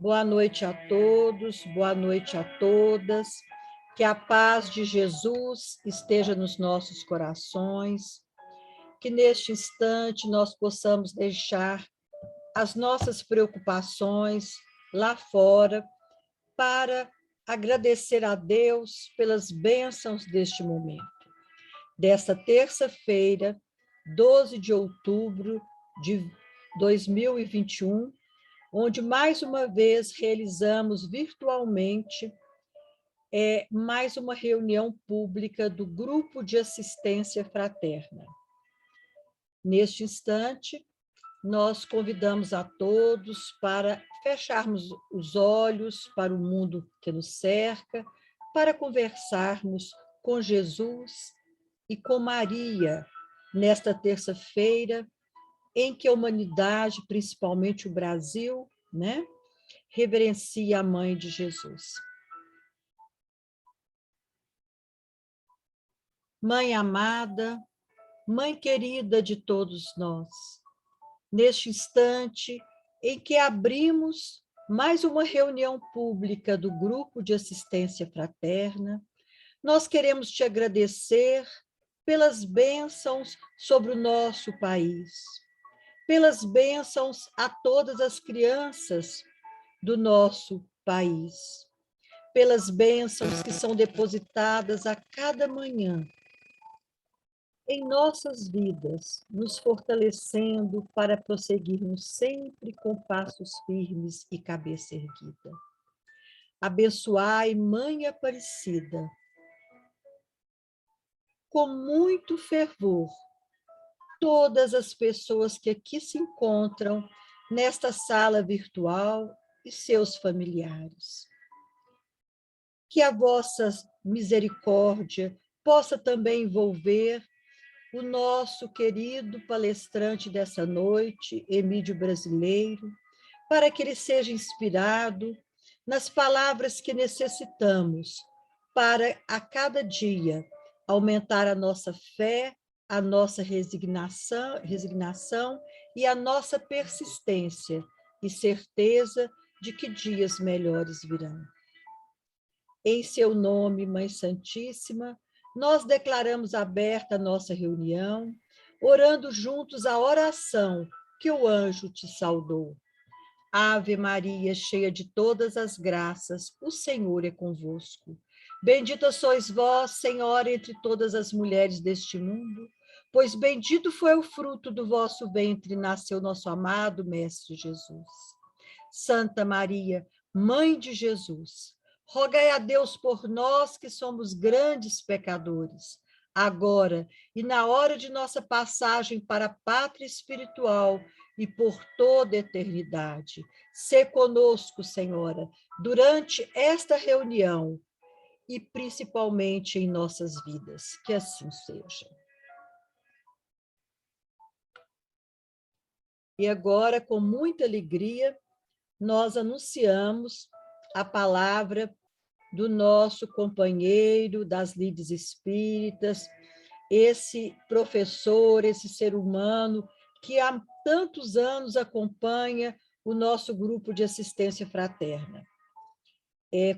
Boa noite a todos, boa noite a todas. Que a paz de Jesus esteja nos nossos corações. Que neste instante nós possamos deixar as nossas preocupações lá fora para agradecer a Deus pelas bênçãos deste momento. Desta terça-feira, 12 de outubro de 2021, onde mais uma vez realizamos virtualmente mais uma reunião pública do Grupo de Assistência Fraterna. Neste instante, nós convidamos a todos para fecharmos os olhos para o mundo que nos cerca, para conversarmos com Jesus e com Maria nesta terça-feira, em que a humanidade, principalmente o Brasil, né, reverencia a Mãe de Jesus. Mãe amada, Mãe querida de todos nós, neste instante em que abrimos mais uma reunião pública do Grupo de Assistência Fraterna, nós queremos te agradecer pelas bênçãos sobre o nosso país, pelas bênçãos a todas as crianças do nosso país, pelas bênçãos que são depositadas a cada manhã em nossas vidas, nos fortalecendo para prosseguirmos sempre com passos firmes e cabeça erguida. Abençoai, Mãe Aparecida, com muito fervor, todas as pessoas que aqui se encontram nesta sala virtual e seus familiares. Que a vossa misericórdia possa também envolver o nosso querido palestrante dessa noite, Emídio Brasileiro, para que ele seja inspirado nas palavras que necessitamos para, a cada dia, aumentar a nossa fé, a nossa resignação e a nossa persistência e certeza de que dias melhores virão. Em seu nome, Mãe Santíssima, nós declaramos aberta a nossa reunião, orando juntos a oração que o anjo te saudou. Ave Maria, cheia de todas as graças, o Senhor é convosco. Bendita sois vós, Senhora, entre todas as mulheres deste mundo, pois bendito foi o fruto do vosso ventre, nasceu nosso amado Mestre Jesus. Santa Maria, Mãe de Jesus, rogai a Deus por nós que somos grandes pecadores, agora e na hora de nossa passagem para a pátria espiritual e por toda a eternidade. Sê conosco, Senhora, durante esta reunião e principalmente em nossas vidas. Que assim seja. E agora, com muita alegria, nós anunciamos a palavra do nosso companheiro das lides espíritas, esse professor, esse ser humano que há tantos anos acompanha o nosso grupo de assistência fraterna.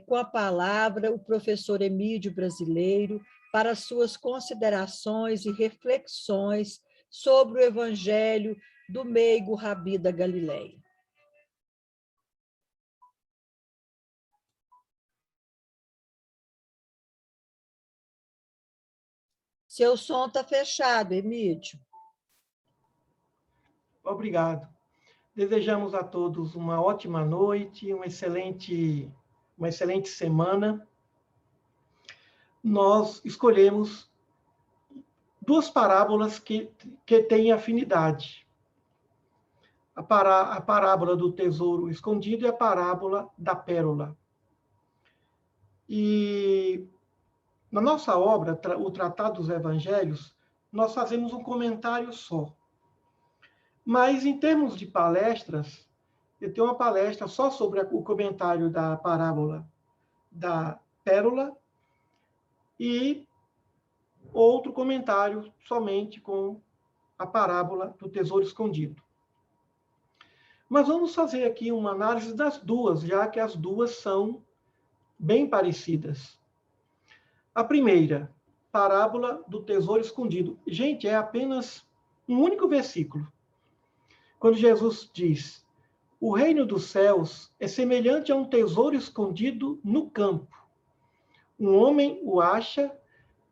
Com a palavra, o professor Emídio Brasileiro, para suas considerações e reflexões sobre o Evangelho do meigo Rabi da Galileia. Seu som está fechado, Emídio. Obrigado. Desejamos a todos uma ótima noite, uma excelente semana. Nós escolhemos duas parábolas que têm afinidade. A parábola do tesouro escondido e a parábola da pérola. E na nossa obra, o Tratado dos Evangelhos, nós fazemos um comentário só. Mas, em termos de palestras, eu tenho uma palestra só sobre o comentário da parábola da pérola e outro comentário somente com a parábola do tesouro escondido. Mas vamos fazer aqui uma análise das duas, já que as duas são bem parecidas. A primeira, parábola do tesouro escondido. Gente, é apenas um único versículo. Quando Jesus diz: o reino dos céus é semelhante a um tesouro escondido no campo. Um homem o acha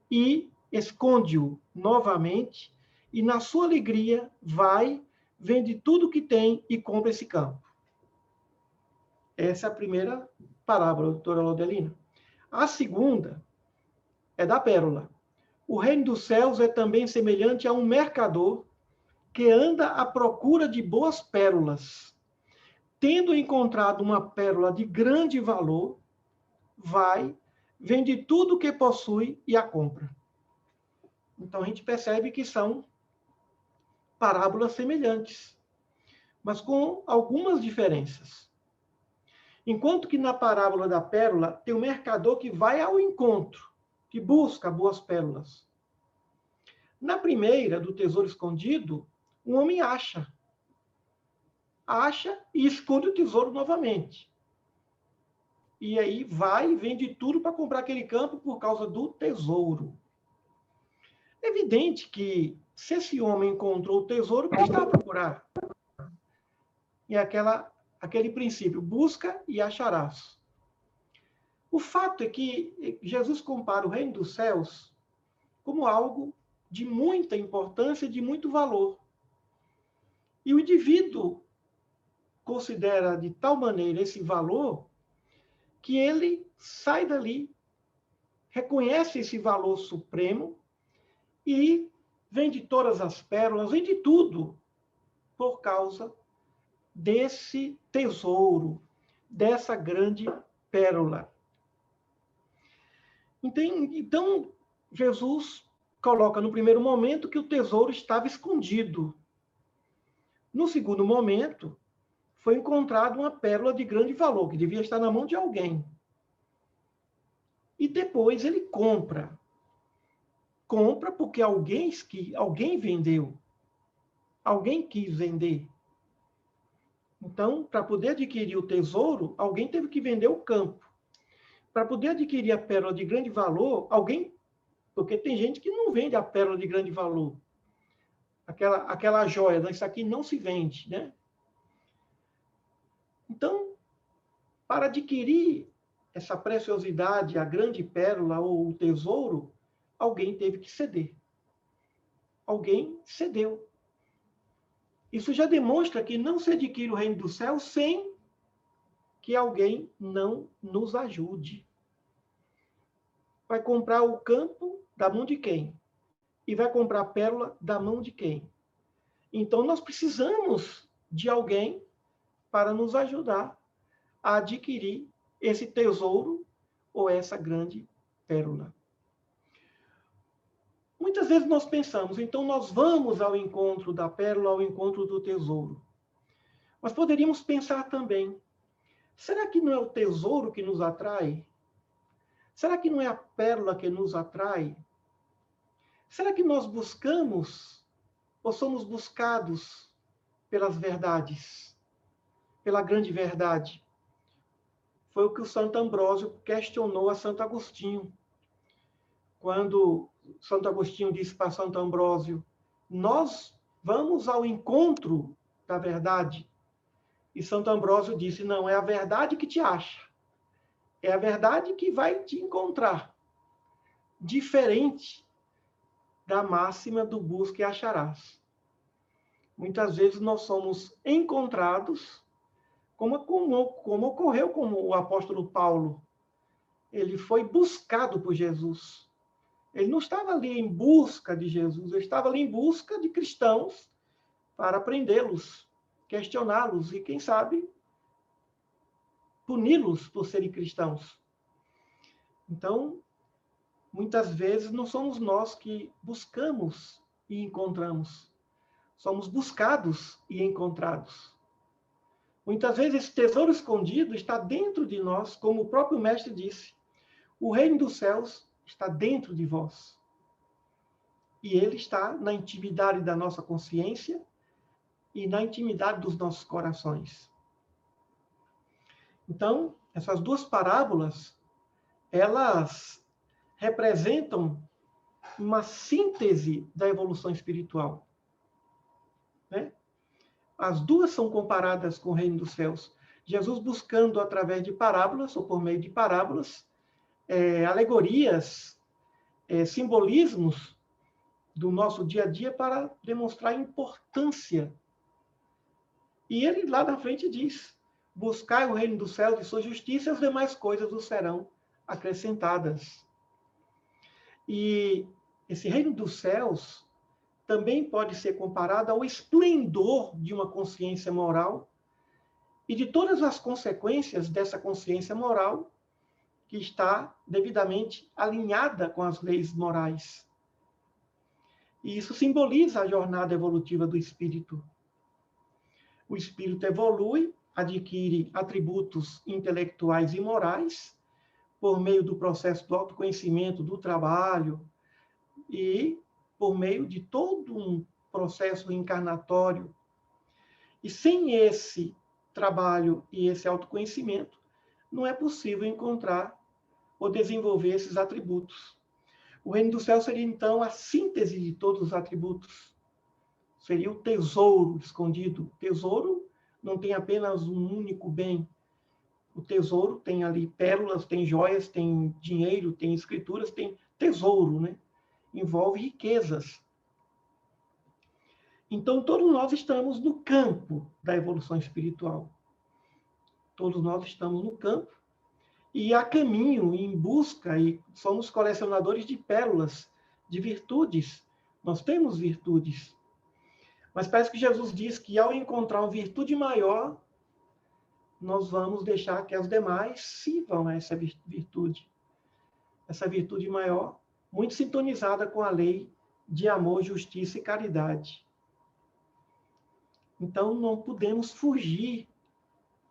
e esconde-o novamente, e na sua alegria vai, vende tudo que tem e compra esse campo. Essa é a primeira parábola, doutora Laudelina. A segunda é da pérola. O reino dos céus é também semelhante a um mercador que anda à procura de boas pérolas. Tendo encontrado uma pérola de grande valor, vai, vende tudo o que possui e a compra. Então a gente percebe que são parábolas semelhantes, mas com algumas diferenças. Enquanto que na parábola da pérola tem o mercador que vai ao encontro, que busca boas pérolas. Na primeira, do tesouro escondido, um homem acha e esconde o tesouro novamente. E aí vai e vende tudo para comprar aquele campo por causa do tesouro. É evidente que, se esse homem encontrou o tesouro, o que estava a procurar? E aquele princípio, busca e acharás. O fato é que Jesus compara o reino dos céus como algo de muita importância, de muito valor. E o indivíduo considera de tal maneira esse valor que ele sai dali, reconhece esse valor supremo e vende todas as pérolas, vende tudo por causa desse tesouro, dessa grande pérola. Então, Jesus coloca no primeiro momento que o tesouro estava escondido. No segundo momento, foi encontrada uma pérola de grande valor, que devia estar na mão de alguém. E depois ele compra. Compra porque alguém vendeu. Alguém quis vender. Então, para poder adquirir o tesouro, alguém teve que vender o campo. Para poder adquirir a pérola de grande valor, porque tem gente que não vende a pérola de grande valor. Aquela joia, isso aqui não se vende, né? Então, para adquirir essa preciosidade, a grande pérola ou o tesouro, alguém teve que ceder. Alguém cedeu. Isso já demonstra que não se adquire o reino do céu sem que alguém não nos ajude. Vai comprar o campo da mão de quem? E vai comprar a pérola da mão de quem? Então, nós precisamos de alguém para nos ajudar a adquirir esse tesouro ou essa grande pérola. Muitas vezes nós pensamos, então nós vamos ao encontro da pérola, ao encontro do tesouro. Mas poderíamos pensar também, será que não é o tesouro que nos atrai? Será que não é a pérola que nos atrai? Será que nós buscamos ou somos buscados pelas verdades, pela grande verdade? Foi o que o Santo Ambrósio questionou a Santo Agostinho. Quando Santo Agostinho disse para Santo Ambrósio, nós vamos ao encontro da verdade. E Santo Ambrósio disse, não, é a verdade que te acha. É a verdade que vai te encontrar. Diferente da máxima do busca e acharás. Muitas vezes nós somos encontrados, como ocorreu com o apóstolo Paulo. Ele foi buscado por Jesus. Ele não estava ali em busca de Jesus, ele estava ali em busca de cristãos para prendê-los, questioná-los e, quem sabe, puni-los por serem cristãos. Então, muitas vezes não somos nós que buscamos e encontramos. Somos buscados e encontrados. Muitas vezes esse tesouro escondido está dentro de nós, como o próprio Mestre disse. O reino dos céus está dentro de vós. E ele está na intimidade da nossa consciência, e na intimidade dos nossos corações. Então, essas duas parábolas, elas representam uma síntese da evolução espiritual, né? As duas são comparadas com o reino dos céus. Jesus buscando, através de parábolas, ou por meio de parábolas, alegorias, simbolismos do nosso dia a dia para demonstrar a importância. E ele lá na frente diz: buscai o reino dos céus e sua justiça, e as demais coisas vos serão acrescentadas. E esse reino dos céus também pode ser comparado ao esplendor de uma consciência moral e de todas as consequências dessa consciência moral que está devidamente alinhada com as leis morais. E isso simboliza a jornada evolutiva do espírito. O espírito evolui, adquire atributos intelectuais e morais por meio do processo do autoconhecimento, do trabalho e por meio de todo um processo encarnatório. E sem esse trabalho e esse autoconhecimento, não é possível encontrar ou desenvolver esses atributos. O reino do céu seria, então, a síntese de todos os atributos. Seria o tesouro escondido. O tesouro não tem apenas um único bem. O tesouro tem ali pérolas, tem joias, tem dinheiro, tem escrituras, tem tesouro, né? Envolve riquezas. Então, todos nós estamos no campo da evolução espiritual. Todos nós estamos no campo e a caminho, em busca, e somos colecionadores de pérolas, de virtudes. Nós temos virtudes. Mas parece que Jesus diz que ao encontrar uma virtude maior, nós vamos deixar que as demais sirvam a essa virtude. Essa virtude maior, muito sintonizada com a lei de amor, justiça e caridade. Então, não podemos fugir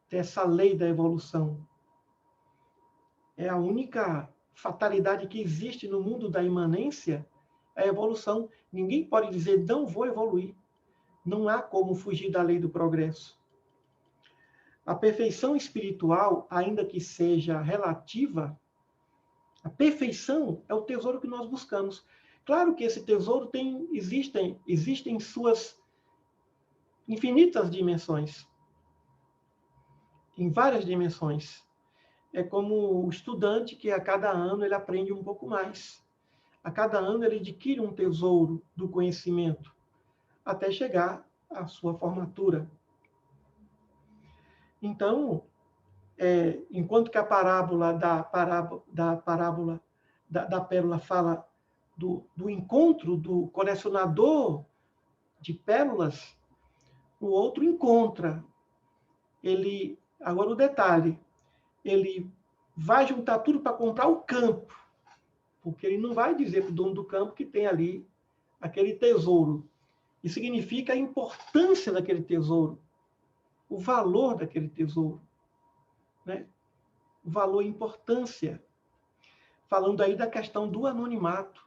dessa lei da evolução. É a única fatalidade que existe no mundo da imanência, a evolução. Ninguém pode dizer, não vou evoluir. Não há como fugir da lei do progresso. A perfeição espiritual, ainda que seja relativa, a perfeição é o tesouro que nós buscamos. Claro que esse tesouro existem suas infinitas dimensões, em várias dimensões. É como o estudante que a cada ano ele aprende um pouco mais. A cada ano ele adquire um tesouro do conhecimento, até chegar à sua formatura. Então, enquanto que a parábola da pérola fala do encontro do colecionador de pérolas, o outro encontra. Agora o detalhe, ele vai juntar tudo para comprar o campo, porque ele não vai dizer para o dono do campo que tem ali aquele tesouro. Isso significa a importância daquele tesouro, o valor daquele tesouro, né? O valor e importância. Falando aí da questão do anonimato.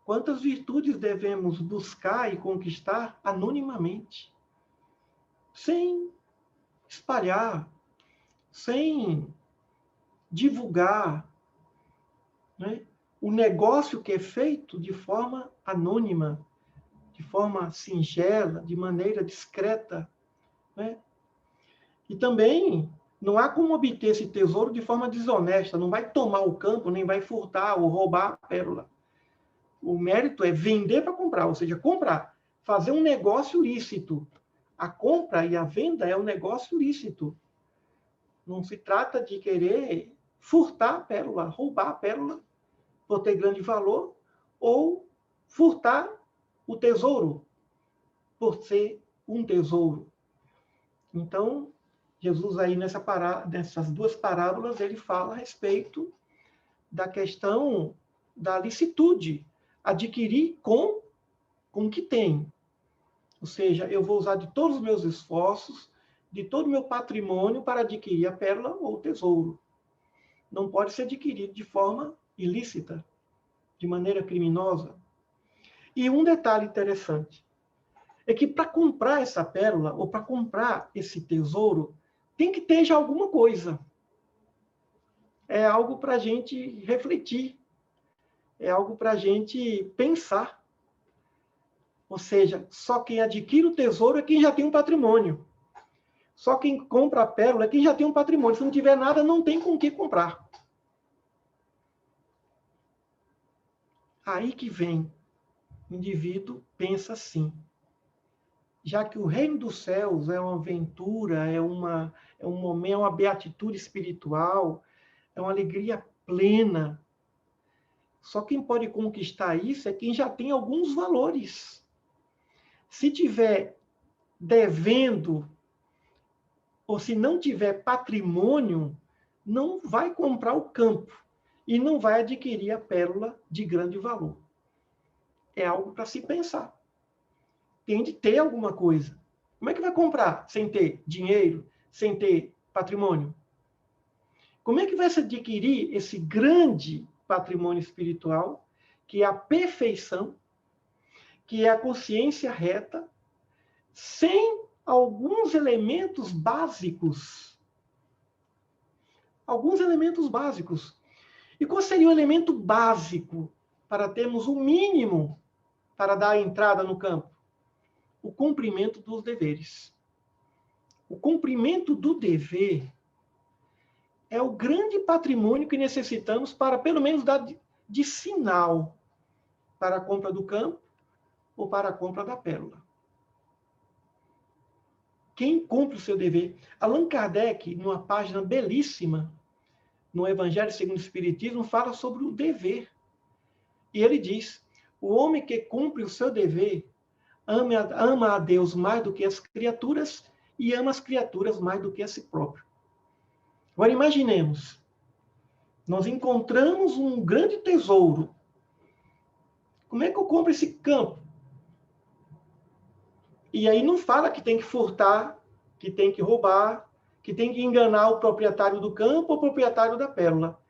Quantas virtudes devemos buscar e conquistar anonimamente, sem espalhar, sem divulgar, né? O negócio que é feito de forma anônima, de forma singela, de maneira discreta, né? E também não há como obter esse tesouro de forma desonesta, não vai tomar o campo, nem vai furtar ou roubar a pérola. O mérito é vender para comprar, ou seja, comprar, fazer um negócio lícito. A compra e a venda é um negócio lícito. Não se trata de querer furtar a pérola, roubar a pérola por ter grande valor, ou furtar o tesouro por ser um tesouro. Então, Jesus aí nessas duas parábolas, ele fala a respeito da questão da licitude, adquirir com o que tem. Ou seja, eu vou usar de todos os meus esforços, de todo o meu patrimônio para adquirir a pérola ou o tesouro. Não pode ser adquirido de forma ilícita, de maneira criminosa. E um detalhe interessante. é que para comprar essa pérola, ou para comprar esse tesouro, tem que ter já alguma coisa. É algo para a gente refletir. É algo para a gente pensar. Ou seja, só quem adquire o tesouro é quem já tem um patrimônio. Só quem compra a pérola é quem já tem um patrimônio. Se não tiver nada, não tem com o que comprar. Aí que vem. O indivíduo pensa assim. Já que o reino dos céus é uma aventura, é um momento, é uma beatitude espiritual, é uma alegria plena. Só quem pode conquistar isso é quem já tem alguns valores. Se tiver devendo, ou se não tiver patrimônio, não vai comprar o campo e não vai adquirir a pérola de grande valor. É algo para se pensar. Tem de ter alguma coisa. Como é que vai comprar sem ter dinheiro, sem ter patrimônio? Como é que vai se adquirir esse grande patrimônio espiritual, que é a perfeição, que é a consciência reta, sem alguns elementos básicos? Alguns elementos básicos. E qual seria o elemento básico para termos o mínimo para dar a entrada no campo? O cumprimento dos deveres. O cumprimento do dever é o grande patrimônio que necessitamos para, pelo menos, dar de sinal para a compra do campo ou para a compra da pérola. Quem cumpre o seu dever? Allan Kardec, numa página belíssima, no Evangelho segundo o Espiritismo, fala sobre o dever. E ele diz, o homem que cumpre o seu dever ama a Deus mais do que as criaturas e ama as criaturas mais do que a si próprio. Agora imaginemos, nós encontramos um grande tesouro. Como é que eu compro esse campo? E aí não fala que tem que furtar, que tem que roubar, que tem que enganar o proprietário do campo ou o proprietário da pérola.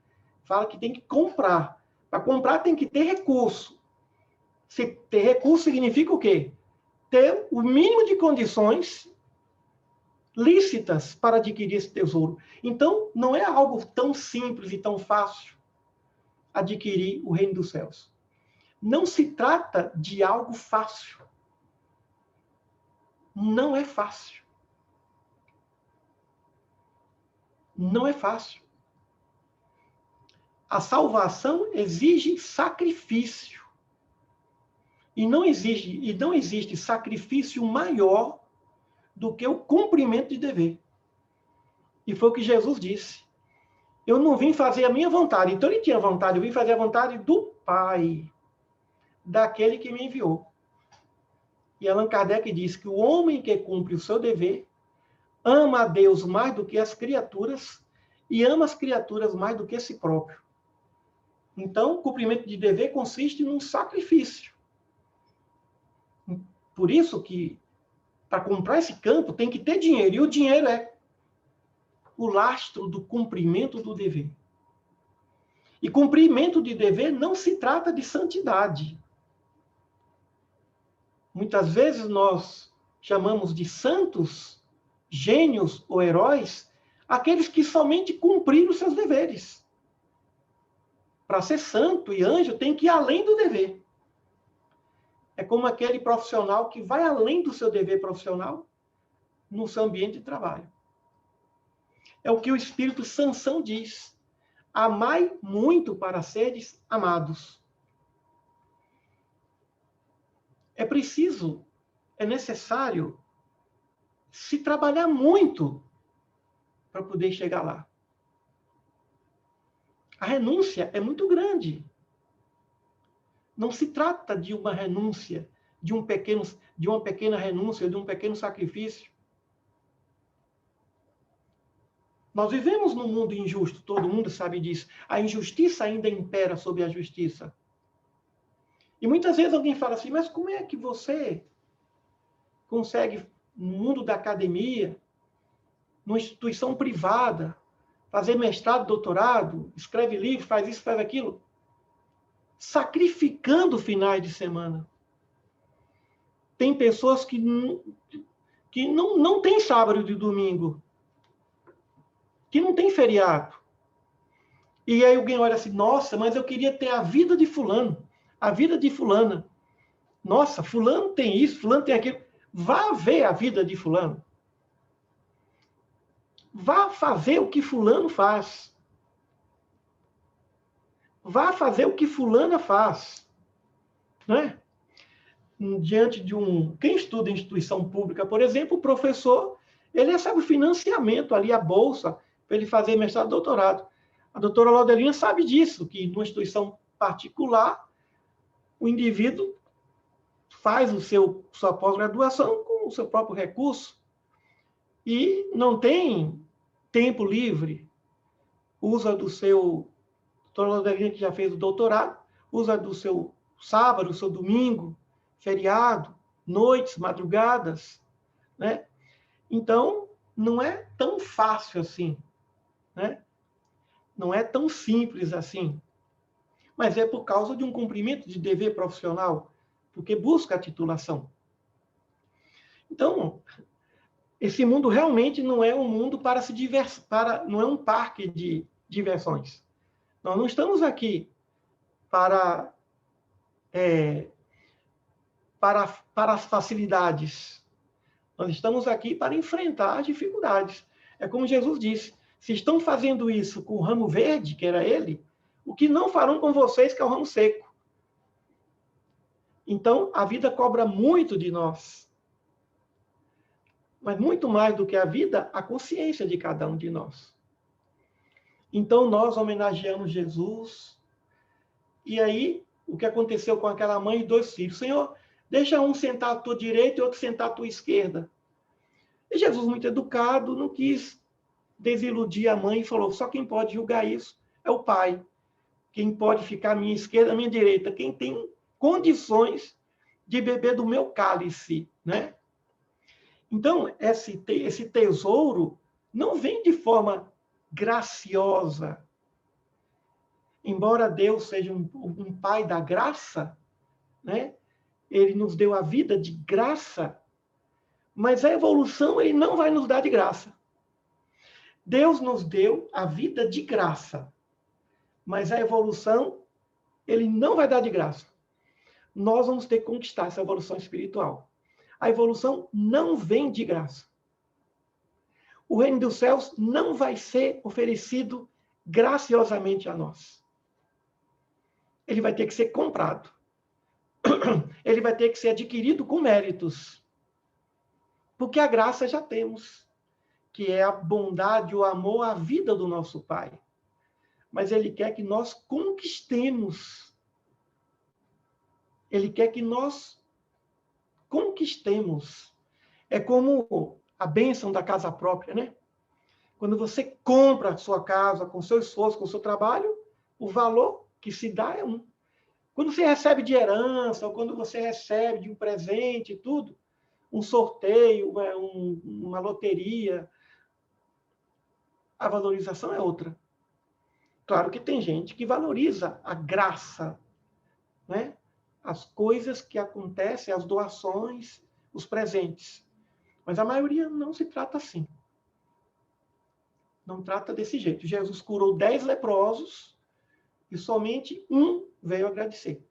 Fala que tem que comprar. Para comprar tem que ter recurso. Se ter recurso significa o quê? Ter o mínimo de condições lícitas para adquirir esse tesouro. Então, não é algo tão simples e tão fácil adquirir o reino dos céus. Não se trata de algo fácil. Não é fácil. Não é fácil. A salvação exige sacrifício. E não existe sacrifício maior do que o cumprimento de dever. E foi o que Jesus disse. Eu não vim fazer a minha vontade. Então ele tinha vontade, eu vim fazer a vontade do Pai, daquele que me enviou. E Allan Kardec diz que o homem que cumpre o seu dever ama a Deus mais do que as criaturas e ama as criaturas mais do que a si próprio. Então, o cumprimento de dever consiste num sacrifício. Por isso que, para comprar esse campo, tem que ter dinheiro. E o dinheiro é o lastro do cumprimento do dever. E cumprimento de dever não se trata de santidade. Muitas vezes nós chamamos de santos, gênios ou heróis aqueles que somente cumpriram os seus deveres. Para ser santo e anjo, tem que ir além do dever. É como aquele profissional que vai além do seu dever profissional no seu ambiente de trabalho. É o que o Espírito Sansão diz. Amai muito para seres amados. É preciso, é necessário se trabalhar muito para poder chegar lá. A renúncia é muito grande. Não se trata de uma renúncia, de uma pequena renúncia, de um pequeno sacrifício. Nós vivemos num mundo injusto, todo mundo sabe disso. A injustiça ainda impera sobre a justiça. E muitas vezes alguém fala assim, mas como é que você consegue, no mundo da academia, numa instituição privada, fazer mestrado, doutorado, escreve livro, faz isso, faz aquilo, sacrificando finais de semana? tem pessoas que não tem sábado e domingo, que não tem feriado. E aí alguém olha assim, nossa, mas eu queria ter a vida de fulano, a vida de fulana. Nossa, fulano tem isso, fulano tem aquilo. Vá ver a vida de fulano. Vá fazer o que fulano faz. Vá fazer o que fulana faz. Né? Diante de quem estuda em instituição pública, por exemplo, o professor, ele recebe o financiamento ali, a bolsa, para ele fazer mestrado e doutorado. A doutora Laudelina sabe disso, que numa instituição particular, o indivíduo faz sua pós-graduação com o seu próprio recurso e não tem tempo livre, usa do seu... A doutora Laudelina, que já fez o doutorado, usa do seu sábado, do seu domingo, feriado, noites, madrugadas, né? Então, não é tão fácil assim, né? Não é tão simples assim. Mas é por causa de um cumprimento de dever profissional, porque busca a titulação. Então, esse mundo realmente não é um mundo para se não é um parque de diversões. Nós não estamos aqui para as facilidades. Nós estamos aqui para enfrentar as dificuldades. É como Jesus disse, se estão fazendo isso com o ramo verde, que era ele, o que não farão com vocês, que é o ramo seco? Então, a vida cobra muito de nós. Mas muito mais do que a vida, a consciência de cada um de nós. Então, nós homenageamos Jesus. E aí, o que aconteceu com aquela mãe e 2 filhos? Senhor, deixa um sentar à tua direita e outro sentar à tua esquerda. E Jesus, muito educado, não quis desiludir a mãe e falou, só quem pode julgar isso é o pai. Quem pode ficar à minha esquerda, à minha direita, quem tem condições de beber do meu cálice, né? Então, esse tesouro não vem de forma graciosa. Embora Deus seja um pai da graça, né? Ele nos deu a vida de graça, mas a evolução ele não vai nos dar de graça. Deus nos deu a vida de graça, mas a evolução ele não vai dar de graça. Nós vamos ter que conquistar essa evolução espiritual. A evolução não vem de graça. O reino dos céus não vai ser oferecido graciosamente a nós. Ele vai ter que ser comprado. Ele vai ter que ser adquirido com méritos. Porque a graça já temos, que é a bondade, o amor, a vida do nosso Pai. Mas Ele quer que nós conquistemos. Ele quer que nós conquistemos. É como a bênção da casa própria, né? Quando você compra a sua casa com seu esforço, com o seu trabalho, o valor que se dá é um. Quando você recebe de herança, ou quando você recebe de um presente e tudo, um sorteio, uma loteria, a valorização é outra. Claro que tem gente que valoriza a graça, né? As coisas que acontecem, as doações, os presentes. Mas a maioria não se trata assim. Não trata desse jeito. Jesus curou 10 leprosos e somente um veio agradecer.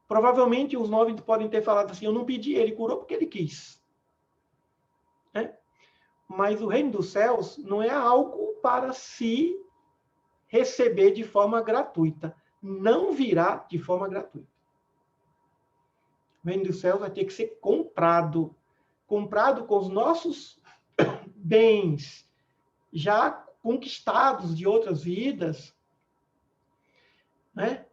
Provavelmente os 9 podem ter falado assim, eu não pedi, ele curou porque ele quis. Né? Mas o reino dos céus não é algo para se receber de forma gratuita. Não virá de forma gratuita. O reino dos céus vai ter que ser comprado. Comprado com os nossos bens, já conquistados de outras vidas. Né?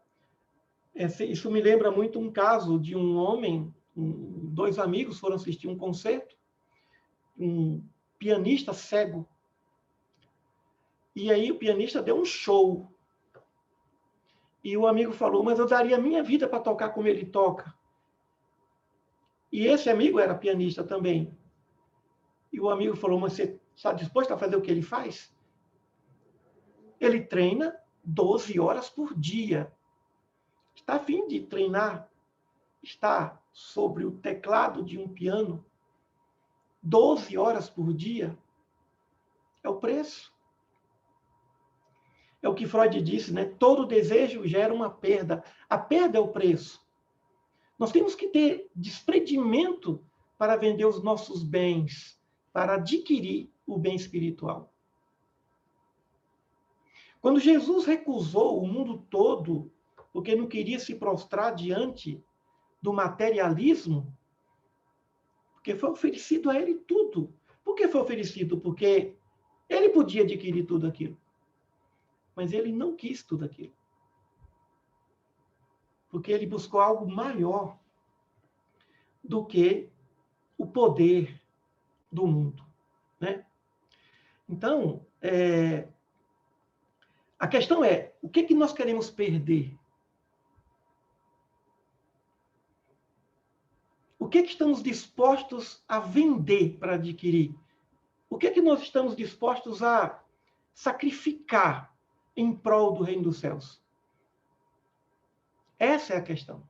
Isso me lembra muito um caso de um homem, 2 amigos foram assistir um concerto, um pianista cego. E aí o pianista deu um show. E o amigo falou, mas eu daria a minha vida para tocar como ele toca. E esse amigo era pianista também. E o amigo falou, mas você está disposto a fazer o que ele faz? Ele treina 12 horas por dia. Está a fim de treinar? Está. sobre o teclado de um piano 12 horas por dia, é o preço. É o que Freud disse, né? Todo desejo gera uma perda. A perda é o preço. Nós temos que ter desprendimento para vender os nossos bens, para adquirir o bem espiritual. Quando Jesus recusou o mundo todo, porque não queria se prostrar diante do materialismo, porque foi oferecido a ele tudo. Por que foi oferecido? Porque ele podia adquirir tudo aquilo. Mas ele não quis tudo aquilo. Porque ele buscou algo maior do que o poder do mundo, né? Então, a questão é, o que nós queremos perder? O que estamos dispostos a vender para adquirir? O que nós estamos dispostos a sacrificar em prol do reino dos céus? Essa é a questão.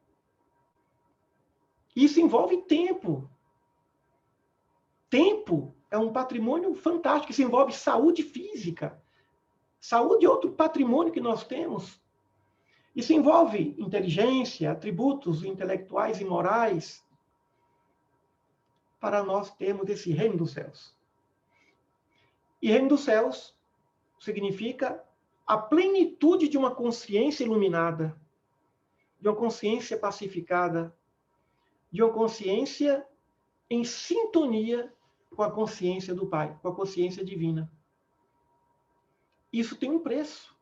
Isso envolve tempo. Tempo é um patrimônio fantástico. Isso envolve saúde física. Saúde é outro patrimônio que nós temos. Isso envolve inteligência, atributos intelectuais e morais, para nós termos esse reino dos céus. E reino dos céus significa a plenitude de uma consciência iluminada, de uma consciência pacificada, de uma consciência em sintonia com a consciência do Pai, com a consciência divina. Isso tem um preço.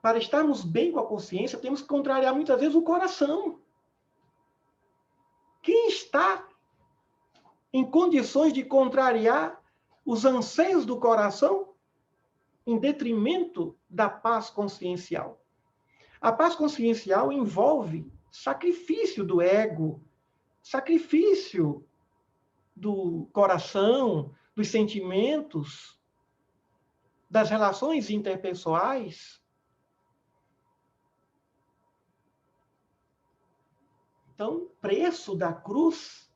Para estarmos bem com a consciência, temos que contrariar muitas vezes o coração. Quem está em condições de contrariar os anseios do coração em detrimento da paz consciencial? A paz consciencial envolve sacrifício do ego, sacrifício do coração, dos sentimentos, das relações interpessoais. Então, preço da cruz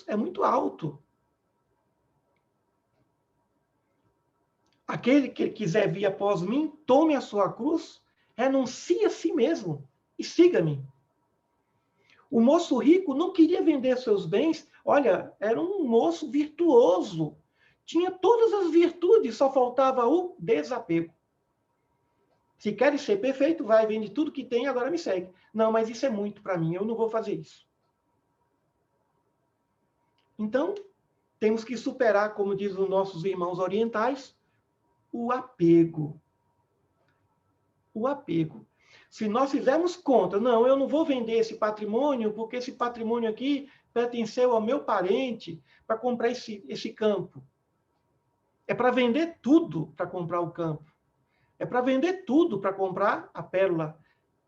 é muito alto. Aquele que quiser vir após mim, tome a sua cruz, renuncie a si mesmo e siga-me. O moço rico não queria vender seus bens. Olha, era um moço virtuoso. Tinha todas as virtudes, só faltava o desapego. Se queres ser perfeito, vai, vende tudo que tem, agora me segue. Não, mas isso é muito para mim, eu não vou fazer isso. Então, temos que superar, como dizem os nossos irmãos orientais, o apego. O apego. Se nós fizermos conta, não, eu não vou vender esse patrimônio, porque esse patrimônio aqui pertenceu ao meu parente para comprar esse campo. É para vender tudo para comprar o campo. É para vender tudo para comprar a pérola.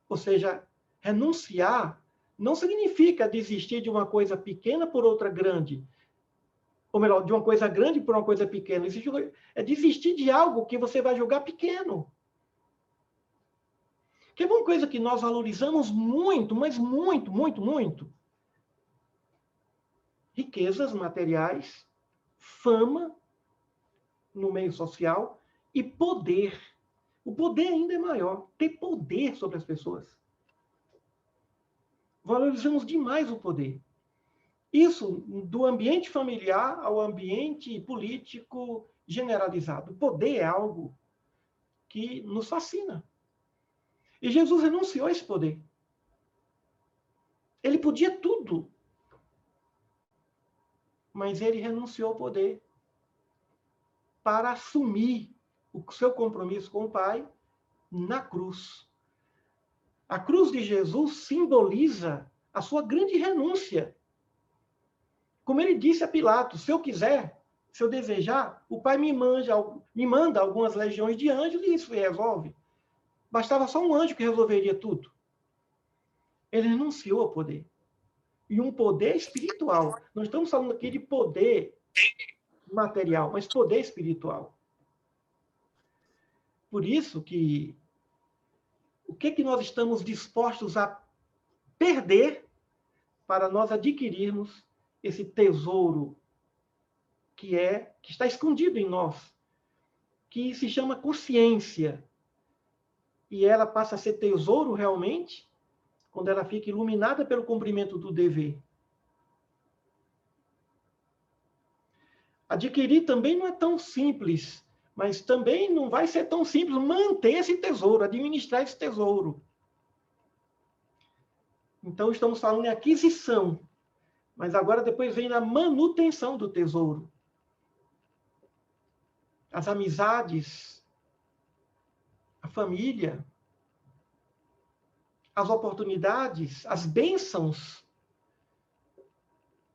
Ou seja, renunciar não significa desistir de uma coisa pequena por outra grande. Ou melhor, de uma coisa grande por uma coisa pequena. É desistir de algo que você vai julgar pequeno. Que é uma coisa que nós valorizamos muito, mas muito, muito, muito. Riquezas materiais, fama no meio social e poder. O poder ainda é maior, ter poder sobre as pessoas. Valorizamos demais o poder. Isso do ambiente familiar ao ambiente político generalizado. O poder é algo que nos fascina. E Jesus renunciou a esse poder. Ele podia tudo, mas ele renunciou ao poder para assumir o seu compromisso com o Pai na cruz. A cruz de Jesus simboliza a sua grande renúncia. Como ele disse a Pilatos, se eu quiser, se eu desejar, o Pai me manda algumas legiões de anjos e isso resolve. Bastava só um anjo que resolveria tudo. Ele renunciou ao poder. E um poder espiritual. Não estamos falando aqui de poder material, mas poder espiritual. Por isso que o que nós estamos dispostos a perder para nós adquirirmos esse tesouro que está escondido em nós, que se chama consciência. E ela passa a ser tesouro realmente quando ela fica iluminada pelo cumprimento do dever. Adquirir também não é tão simples, mas também não vai ser tão simples manter esse tesouro, administrar esse tesouro. Então, estamos falando em aquisição, mas agora depois vem a manutenção do tesouro. As amizades, a família, as oportunidades, as bênçãos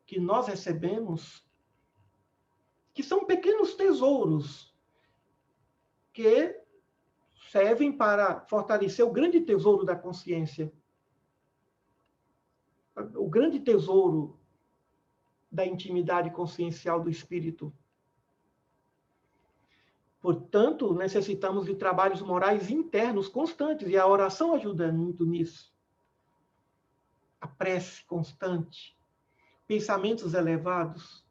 que nós recebemos, que são pequenos tesouros que servem para fortalecer o grande tesouro da consciência, o grande tesouro da intimidade consciencial do espírito. Portanto, necessitamos de trabalhos morais internos constantes, e a oração ajuda muito nisso. A prece constante, pensamentos elevados.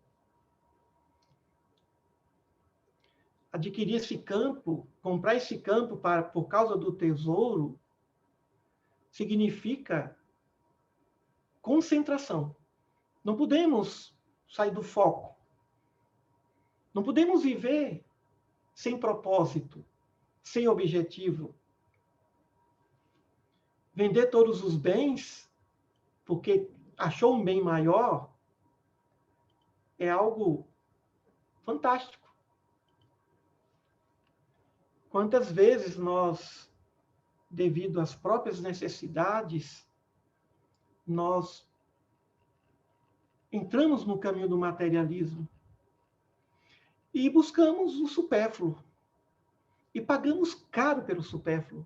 Adquirir esse campo, comprar esse campo por causa do tesouro, significa concentração. Não podemos sair do foco. Não podemos viver sem propósito, sem objetivo. Vender todos os bens porque achou um bem maior é algo fantástico. Quantas vezes nós, devido às próprias necessidades, nós entramos no caminho do materialismo e buscamos o supérfluo. E pagamos caro pelo supérfluo.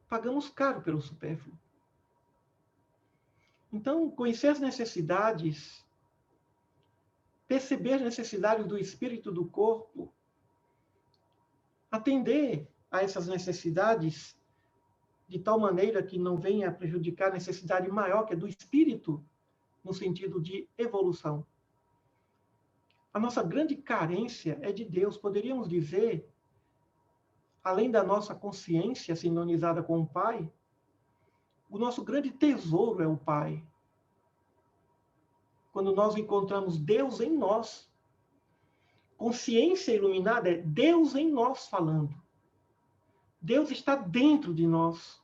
Pagamos caro pelo supérfluo. Então, conhecer as necessidades, perceber as necessidades do espírito e do corpo, atender a essas necessidades de tal maneira que não venha a prejudicar a necessidade maior, que é do espírito, no sentido de evolução. A nossa grande carência é de Deus. Poderíamos dizer, além da nossa consciência sintonizada com o Pai, o nosso grande tesouro é o Pai. Quando nós encontramos Deus em nós, consciência iluminada é Deus em nós falando. Deus está dentro de nós.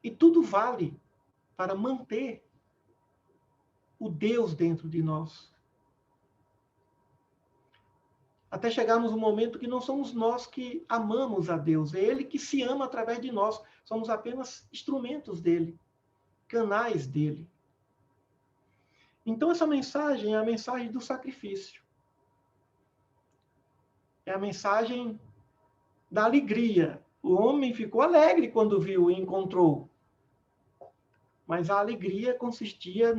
E tudo vale para manter o Deus dentro de nós. Até chegarmos no momento que não somos nós que amamos a Deus, é Ele que se ama através de nós. Somos apenas instrumentos dele, canais dele. Então essa mensagem é a mensagem do sacrifício. É a mensagem da alegria. O homem ficou alegre quando viu e encontrou. Mas a alegria consistia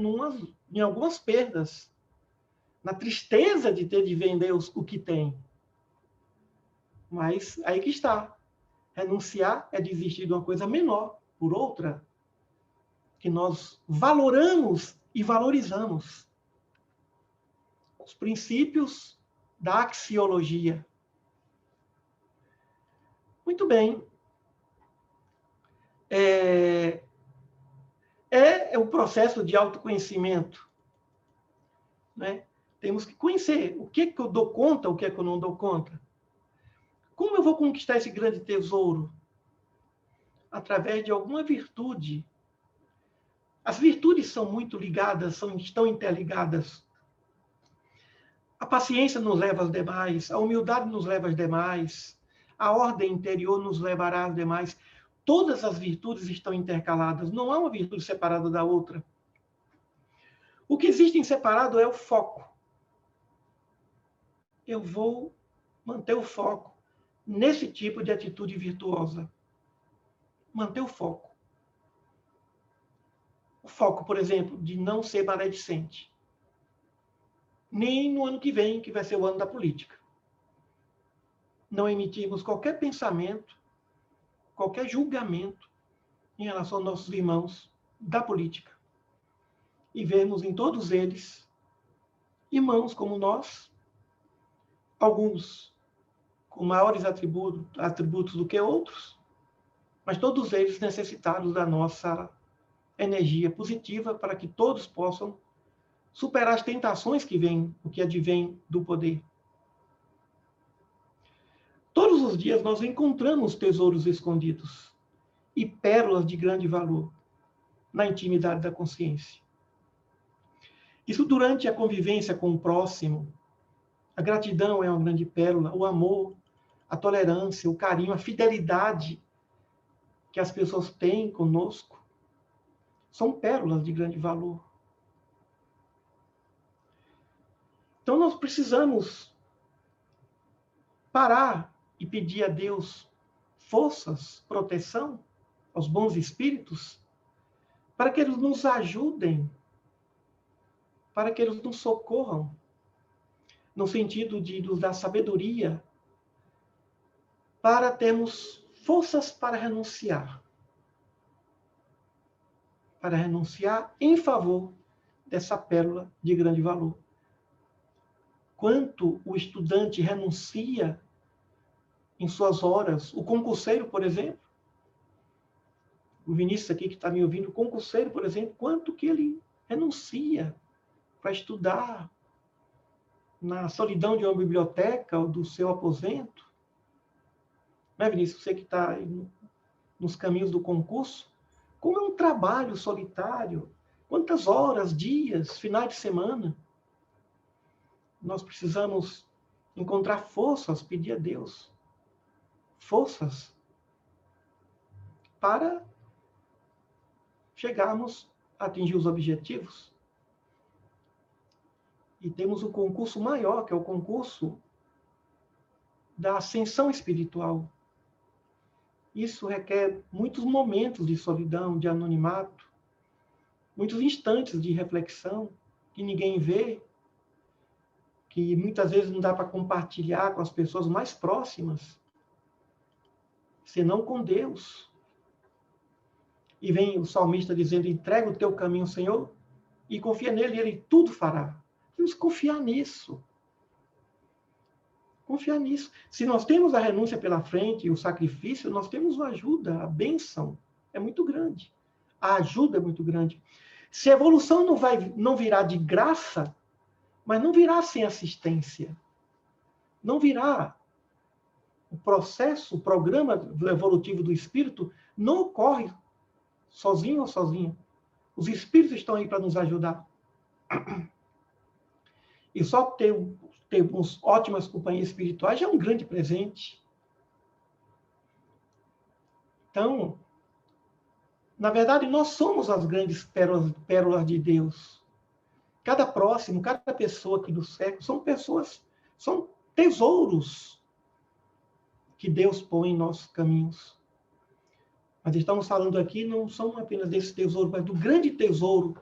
em algumas perdas. Na tristeza de ter de vender o que tem. Mas aí que está. Renunciar é desistir de uma coisa menor por outra que nós valoramos e valorizamos. Os princípios da axiologia. Muito bem. É o processo de autoconhecimento, né? Temos que conhecer o que é que eu dou conta, o que é que eu não dou conta. Como eu vou conquistar esse grande tesouro? Através de alguma virtude. As virtudes são muito ligadas, estão interligadas. A paciência nos leva às demais, a humildade nos leva às demais, a ordem interior nos levará às demais. Todas as virtudes estão intercaladas, não há uma virtude separada da outra. O que existe em separado é o foco. Eu vou manter o foco nesse tipo de atitude virtuosa. Manter o foco. O foco, por exemplo, de não ser maledicente. Nem no ano que vem, que vai ser o ano da política. Não emitirmos qualquer pensamento, qualquer julgamento em relação aos nossos irmãos da política. E vemos em todos eles irmãos como nós, alguns com maiores atributos do que outros, mas todos eles necessitados da nossa energia positiva para que todos possam superar as tentações que advêm do poder. Todos os dias nós encontramos tesouros escondidos e pérolas de grande valor na intimidade da consciência. Isso durante a convivência com o próximo. A gratidão é uma grande pérola, o amor, a tolerância, o carinho, a fidelidade que as pessoas têm conosco são pérolas de grande valor. Então nós precisamos parar e pedir a Deus forças, proteção, aos bons espíritos, para que eles nos ajudem, para que eles nos socorram, no sentido de nos dar sabedoria, para termos forças para renunciar em favor dessa pérola de grande valor. Quanto o estudante renuncia em suas horas, o concurseiro, por exemplo, o Vinícius aqui que está me ouvindo, o concurseiro, por exemplo, quanto que ele renuncia para estudar na solidão de uma biblioteca ou do seu aposento. Não é, Vinícius? Você que está nos caminhos do concurso, como é um trabalho solitário, quantas horas, dias, finais de semana. Nós precisamos encontrar forças, pedir a Deus forças para chegarmos a atingir os objetivos. E temos um concurso maior, que é o concurso da ascensão espiritual. Isso requer muitos momentos de solidão, de anonimato, muitos instantes de reflexão que ninguém vê, que muitas vezes não dá para compartilhar com as pessoas mais próximas, senão com Deus. E vem o salmista dizendo, entrega o teu caminho, Senhor, e confia nele, e ele tudo fará. Temos que confiar nisso. Confiar nisso. Se nós temos a renúncia pela frente e o sacrifício, nós temos a ajuda, a bênção é muito grande. A ajuda é muito grande. Se a evolução não virá de graça, mas não virá sem assistência. Não virá. O processo, o programa evolutivo do espírito não ocorre sozinho ou sozinho. Os espíritos estão aí para nos ajudar. E só termos ótimas companhias espirituais já é um grande presente. Então, na verdade, nós somos as grandes pérolas de Deus. Cada próximo, cada pessoa aqui do século são pessoas, são tesouros que Deus põe em nossos caminhos. Mas estamos falando aqui não são apenas desse tesouro, mas do grande tesouro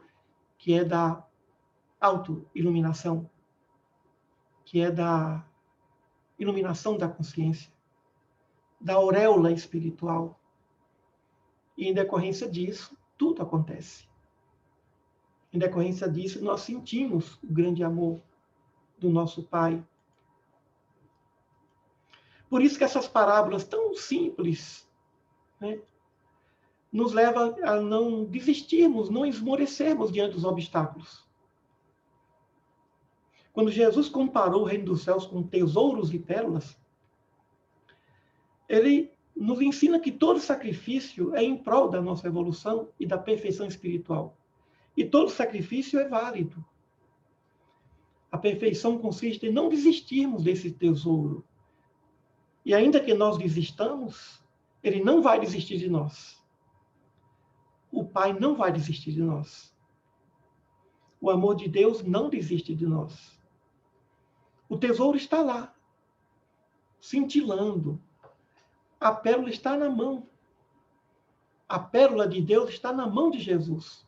que é da autoiluminação, que é da iluminação da consciência, da auréola espiritual. E em decorrência disso, tudo acontece. Em decorrência disso, nós sentimos o grande amor do nosso Pai. Por isso que essas parábolas tão simples, né, nos levam a não desistirmos, não esmorecermos diante dos obstáculos. Quando Jesus comparou o reino dos céus com tesouros e pérolas, ele nos ensina que todo sacrifício é em prol da nossa evolução e da perfeição espiritual. E todo sacrifício é válido. A perfeição consiste em não desistirmos desse tesouro. E ainda que nós desistamos, ele não vai desistir de nós. O Pai não vai desistir de nós. O amor de Deus não desiste de nós. O tesouro está lá, cintilando. A pérola está na mão. A pérola de Deus está na mão de Jesus.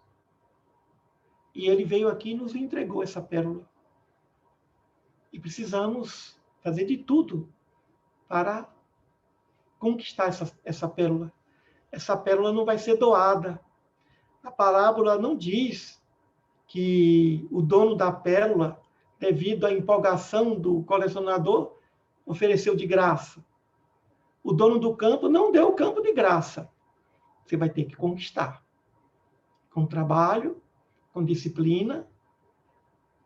E ele veio aqui e nos entregou essa pérola. E precisamos fazer de tudo para conquistar essa pérola. essa pérola não vai ser doada. A parábola não diz que o dono da pérola, devido à empolgação do colecionador, ofereceu de graça. O dono do campo não deu o campo de graça. Você vai ter que conquistar. Com trabalho, com disciplina,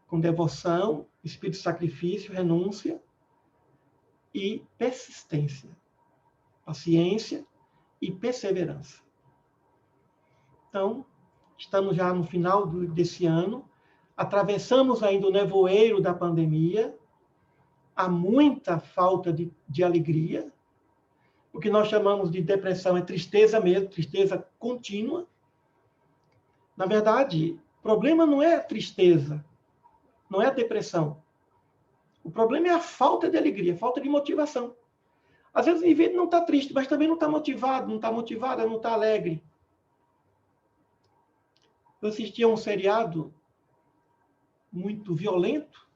com devoção, espírito de sacrifício, renúncia e persistência. Paciência e perseverança. Então, estamos já no final desse ano, atravessamos ainda o nevoeiro da pandemia, há muita falta de alegria, o que nós chamamos de depressão é tristeza mesmo, tristeza contínua. Na verdade, o problema não é a tristeza, não é a depressão. O problema é a falta de alegria, a falta de motivação. Às vezes o indivíduo não está triste, mas também não está motivado, não está motivada, não está alegre. Eu assisti a um seriado muito violento,